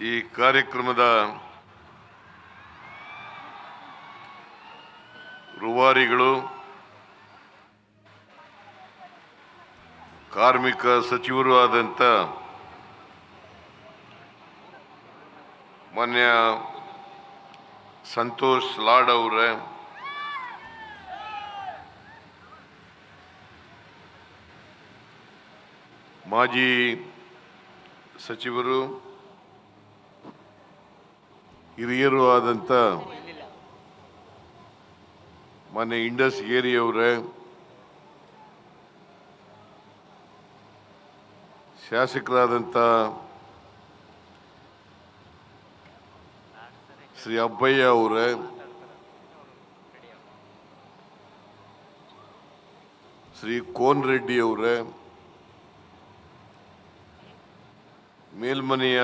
ಈ ಕಾರ್ಯಕ್ರಮದ ರೂವಾರಿಗಳು, ಕಾರ್ಮಿಕ ಸಚಿವರು ಆದಂಥ ಮಾನ್ಯ ಸಂತೋಷ್ ಲಾಡ್ ಅವರೇ, ಮಾಜಿ ಸಚಿವರು, ಹಿರಿಯರು ಆದಂಥ ಮಾನ್ಯ ಇಂಡಸ್ ಗೇರಿ ಅವರೇ, ಶಾಸಕರಾದಂಥ ಶ್ರೀ ಅಬ್ಬಯ್ಯ ಅವರೇ, ಶ್ರೀ ಕೋನ್ ರೆಡ್ಡಿ ಅವರೇ, ಮೇಲ್ಮನೆಯ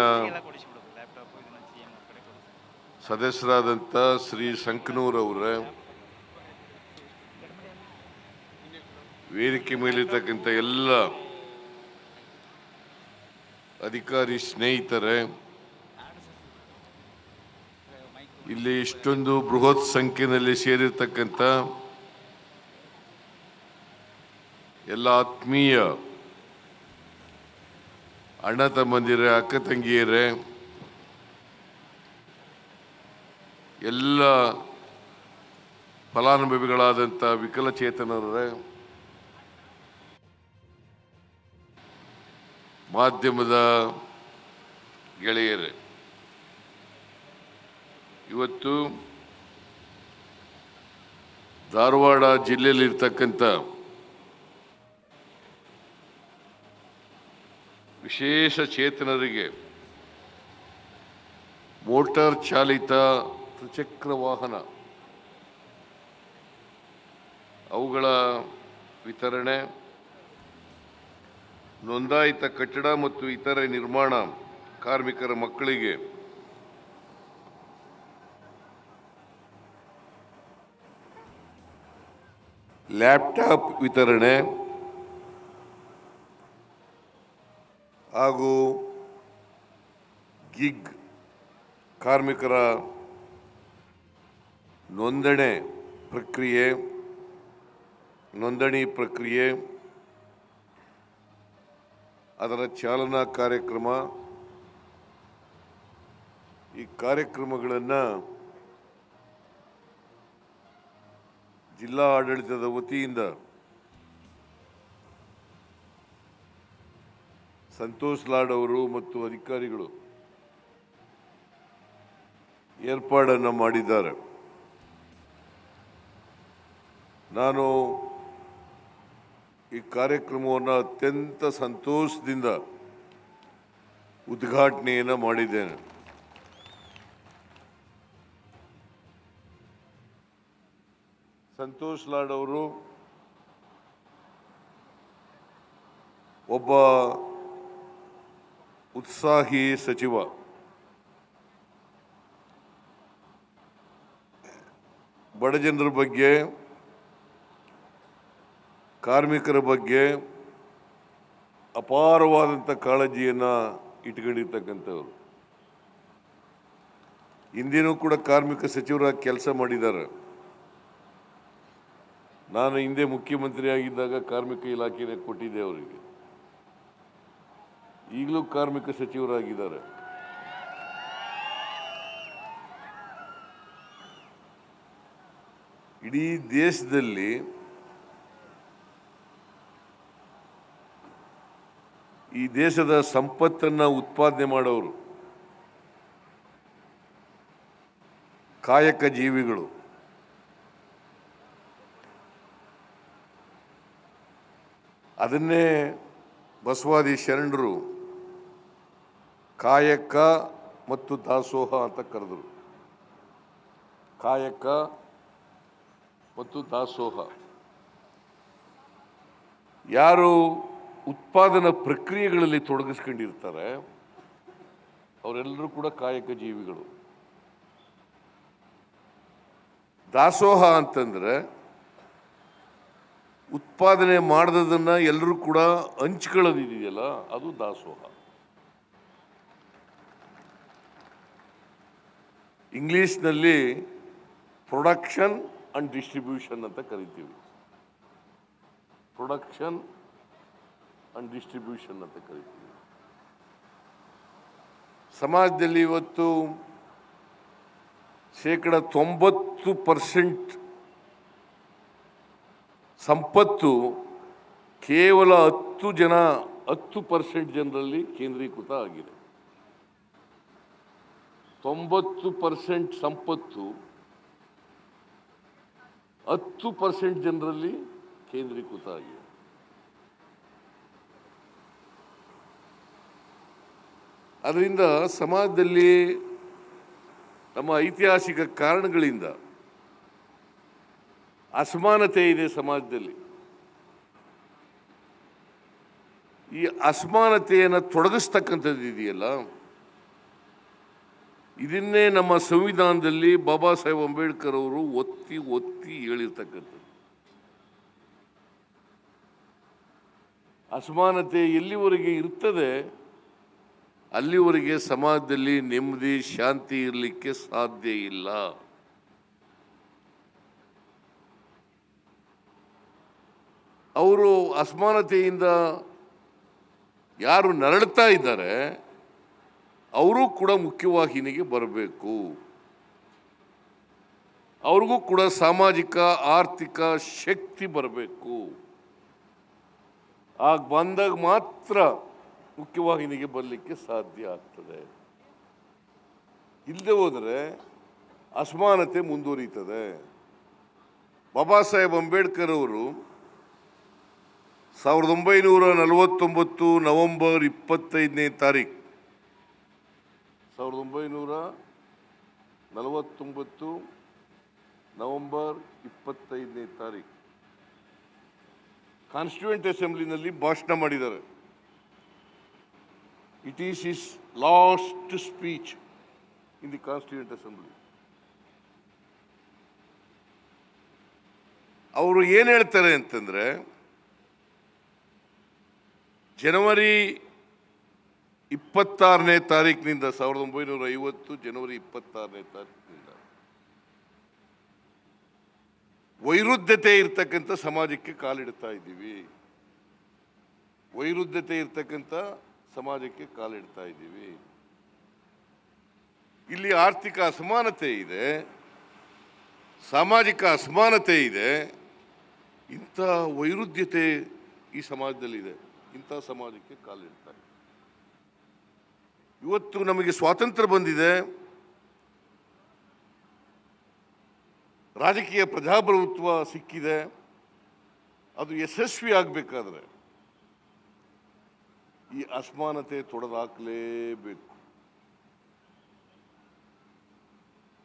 ಸದಸ್ಯರಾದಂಥ ಶ್ರೀ ಸಂಕನೂರ್ ಅವರೇ, ವೇದಿಕೆ ಮೇಲಿರ್ತಕ್ಕಂಥ ಎಲ್ಲ ಅಧಿಕಾರಿ ಸ್ನೇಹಿತರೆ, ಇಲ್ಲಿ ಇಷ್ಟೊಂದು ಬೃಹತ್ ಸಂಖ್ಯೆಯಲ್ಲಿ ಸೇರಿರ್ತಕ್ಕಂಥ ಎಲ್ಲ ಆತ್ಮೀಯ ಅಣ್ಣ ತಮ್ಮಂದಿರೇ, ಅಕ್ಕ ತಂಗಿಯರೇ, ಎಲ್ಲ ಫಲಾನುಭವಿಗಳಾದಂಥ ವಿಕಲಚೇತನರೇ, ಮಾಧ್ಯಮದ ಗೆಳೆಯರೇ, ಇವತ್ತು ಧಾರವಾಡ ಜಿಲ್ಲೆಯಲ್ಲಿರ್ತಕ್ಕಂಥ ವಿಶೇಷ ಚೇತನರಿಗೆ ಮೋಟಾರ್ ಚಾಲಿತ ತ್ರಿಚಕ್ರ ವಾಹನ ಅವುಗಳ ವಿತರಣೆ, ನೋಂದಾಯಿತ ಕಟ್ಟಡ ಮತ್ತು ಇತರೆ ನಿರ್ಮಾಣ ಕಾರ್ಮಿಕರ ಮಕ್ಕಳಿಗೆ ಲ್ಯಾಪ್ಟಾಪ್ ವಿತರಣೆ ಹಾಗೂ ಗಿಗ್ ಕಾರ್ಮಿಕರ ನೋಂದಣಿ ಪ್ರಕ್ರಿಯೆ ಅದರ ಚಾಲನಾ ಕಾರ್ಯಕ್ರಮ, ಈ ಕಾರ್ಯಕ್ರಮಗಳನ್ನು ಜಿಲ್ಲಾ ಆಡಳಿತದ ವತಿಯಿಂದ ಸಂತೋಷ್ ಲಾಡ್ ಅವರು ಮತ್ತು ಅಧಿಕಾರಿಗಳು ಏರ್ಪಾಡನ್ನು ಮಾಡಿದ್ದಾರೆ. ನಾನು ಈ ಕಾರ್ಯಕ್ರಮವನ್ನು ಅತ್ಯಂತ ಸಂತೋಷದಿಂದ ಉದ್ಘಾಟನೆಯನ್ನು ಮಾಡಿದ್ದೇನೆ. ಸಂತೋಷ್ ಲಾಡ್ ಅವರು ಒಬ್ಬ ಉತ್ಸಾಹಿ ಸಚಿವ. ಬಡಜನರ ಬಗ್ಗೆ, ಕಾರ್ಮಿಕರ ಬಗ್ಗೆ ಅಪಾರವಾದಂಥ ಕಾಳಜಿಯನ್ನು ಇಟ್ಕೊಂಡಿರ್ತಕ್ಕಂಥವ್ರು. ಹಿಂದಿನೂ ಕೂಡ ಕಾರ್ಮಿಕ ಸಚಿವರಾಗಿ ಕೆಲಸ ಮಾಡಿದ್ದಾರೆ. ನಾನು ಹಿಂದೆ ಮುಖ್ಯಮಂತ್ರಿ ಆಗಿದ್ದಾಗ ಕಾರ್ಮಿಕ ಇಲಾಖೆಯನ್ನು ಕೊಟ್ಟಿದ್ದೆ ಅವರಿಗೆ. ಈಗಲೂ ಕಾರ್ಮಿಕ ಸಚಿವರಾಗಿದ್ದಾರೆ. ಇಡೀ ದೇಶದಲ್ಲಿ ಈ ದೇಶದ ಸಂಪತ್ತನ್ನು ಉತ್ಪಾದನೆ ಮಾಡೋರು ಕಾಯಕ ಜೀವಿಗಳು. ಅದನ್ನೇ ಬಸವಾದಿ ಶರಣರು ಕಾಯಕ ಮತ್ತು ದಾಸೋಹ ಅಂತ ಕರೆದರು. ಕಾಯಕ ಮತ್ತು ದಾಸೋಹ. ಯಾರು ಉತ್ಪಾದನಾ ಪ್ರಕ್ರಿಯೆಗಳಲ್ಲಿ ತೊಡಗಿಸ್ಕೊಂಡಿರ್ತಾರೆ ಅವರೆಲ್ಲರೂ ಕೂಡ ಕಾಯಕ ಜೀವಿಗಳು. ದಾಸೋಹ ಅಂತಂದ್ರೆ ಉತ್ಪಾದನೆ ಮಾಡದನ್ನ ಎಲ್ಲರೂ ಕೂಡ ಹಂಚ್ಕೊಳ್ಳೋದಿದೆಯಲ್ಲ, ಅದು ದಾಸೋಹ. ಇಂಗ್ಲೀಷ್ನಲ್ಲಿ ಪ್ರೊಡಕ್ಷನ್ ಅಂಡ್ ಡಿಸ್ಟ್ರಿಬ್ಯೂಷನ್ ಅಂತ ಕರಿತೀವಿ. ಪ್ರೊಡಕ್ಷನ್ ಅಂಡ್ ಡಿಸ್ಟ್ರಿಬ್ಯೂಷನ್ ಅಂತ ಕರಿತೀವಿ. ಸಮಾಜದಲ್ಲಿ ಇವತ್ತು 90% ಸಂಪತ್ತು ಕೇವಲ 10% ಜನರಲ್ಲಿ ಕೇಂದ್ರೀಕೃತ ಆಗಿದೆ. 90% ಸಂಪತ್ತು 10% ಜನರಲ್ಲಿ ಕೇಂದ್ರೀಕೃತ ಆಗಿದೆ. ಅದರಿಂದ ಸಮಾಜದಲ್ಲಿ ನಮ್ಮ ಐತಿಹಾಸಿಕ ಕಾರಣಗಳಿಂದ ಅಸಮಾನತೆ ಇದೆ. ಸಮಾಜದಲ್ಲಿ ಈ ಅಸಮಾನತೆಯನ್ನು ತೊಡಗಿಸ್ತಕ್ಕಂಥದ್ದು ಇದೆಯಲ್ಲ, ಇದನ್ನೇ ನಮ್ಮ ಸಂವಿಧಾನದಲ್ಲಿ ಬಾಬಾ ಸಾಹೇಬ್ ಅಂಬೇಡ್ಕರ್ ಅವರು ಒತ್ತಿ ಒತ್ತಿ ಹೇಳಿರ್ತಕ್ಕಂಥದ್ದು. ಅಸಮಾನತೆ ಎಲ್ಲಿವರೆಗೆ ಇರ್ತದೆ ಅಲ್ಲಿವರೆಗೆ ಸಮಾಜದಲ್ಲಿ ನೆಮ್ಮದಿ ಶಾಂತಿ ಇರಲಿಕ್ಕೆ ಸಾಧ್ಯ ಇಲ್ಲ. ಅವರು ಅಸಮಾನತೆಯಿಂದ ಯಾರು ನರಳುತ್ತಾ ಇದ್ದಾರೆ ಅವರು ಕೂಡ ಮುಖ್ಯವಾಹಿನಿಗೆ ಬರಬೇಕು. ಅವ್ರಿಗೂ ಕೂಡ ಸಾಮಾಜಿಕ ಆರ್ಥಿಕ ಶಕ್ತಿ ಬರಬೇಕು. ಆಗ ಬಂದಾಗ ಮಾತ್ರ ಮುಖ್ಯವಾಹಿನಿಗೆ ಬರಲಿಕ್ಕೆ ಸಾಧ್ಯ ಆಗ್ತದೆ. ಇಲ್ಲದೆ ಹೋದರೆ ಅಸಮಾನತೆ ಮುಂದುವರಿಯುತ್ತದೆ. ಬಾಬಾ ಸಾಹೇಬ್ ಅಂಬೇಡ್ಕರ್ ಅವರು 1949 ನವೆಂಬರ್ 25ನೇ ತಾರೀಕು 1949 ನವೆಂಬರ್ 25ನೇ ತಾರೀಕು ಕಾನ್ಸ್ಟಿಟ್ಯೂಯೆಂಟ್ ಅಸೆಂಬ್ಲಿನಲ್ಲಿ ಭಾಷಣ ಮಾಡಿದ್ದಾರೆ. It is his last speech in the constituent assembly. ಅವರು ಏನು ಹೇಳ್ತಾರೆ ಅಂತಂದ್ರೆ, ಜನವರಿ 26ನೇ ತಾರೀಕಿನಿಂದ 1950 ಜನವರಿ 26ನೇ ತಾರೀಕಿನಿಂದ ವೈರುಧ್ಯತೆ ಇರ್ತಕ್ಕಂಥ ಸಮಾಜಕ್ಕೆ ಕಾಲಿಡ್ತಾ ಇದ್ದೀವಿ. ವೈರುಧ್ಯತೆ ಇರ್ತಕ್ಕಂಥ ಸಮಾಜಕ್ಕೆ ಕಾಲಿಡ್ತಾ ಇದ್ದೀವಿ. ಇಲ್ಲಿ ಆರ್ಥಿಕ ಅಸಮಾನತೆ ಇದೆ, ಸಾಮಾಜಿಕ ಅಸಮಾನತೆ ಇದೆ. ಇಂಥ ವೈರುಧ್ಯತೆ ಈ ಸಮಾಜದಲ್ಲಿದೆ. ಇಂಥ ಸಮಾಜಕ್ಕೆ ಕಾಲಿಡ್ತಾರೆ. ಇವತ್ತು ನಮಗೆ ಸ್ವಾತಂತ್ರ್ಯ ಬಂದಿದೆ, ರಾಜಕೀಯ ಪ್ರಜಾಪ್ರಭುತ್ವ ಸಿಕ್ಕಿದೆ. ಅದು ಯಶಸ್ವಿ ಆಗಬೇಕಾದ್ರೆ ಈ ಅಸಮಾನತೆ ತೊಡೆದಾಕಲೇಬೇಕು.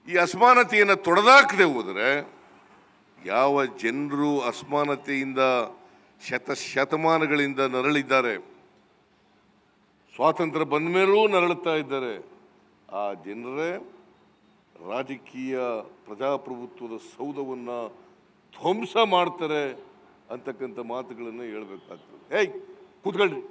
ಈ ಅಸಮಾನತೆಯನ್ನು ತೊಡೆದಾಕದೆ ಹೋದರೆ ಯಾವ ಜನರು ಅಸಮಾನತೆಯಿಂದ ಶತಮಾನಗಳಿಂದ ನರಳಿದ್ದಾರೆ, ಸ್ವಾತಂತ್ರ್ಯ ಬಂದ ಮೇಲೂ ನರಳುತ್ತಾ ಇದ್ದಾರೆ, ಆ ಜನರೇ ರಾಜಕೀಯ ಪ್ರಜಾಪ್ರಭುತ್ವದ ಸೌಧವನ್ನು ಧ್ವಂಸ ಮಾಡ್ತಾರೆ ಅಂತಕ್ಕಂಥ ಮಾತುಗಳನ್ನು ಹೇಳಬೇಕಾಗ್ತದೆ. ಕೂತ್ಕೊಳ್ರಿ.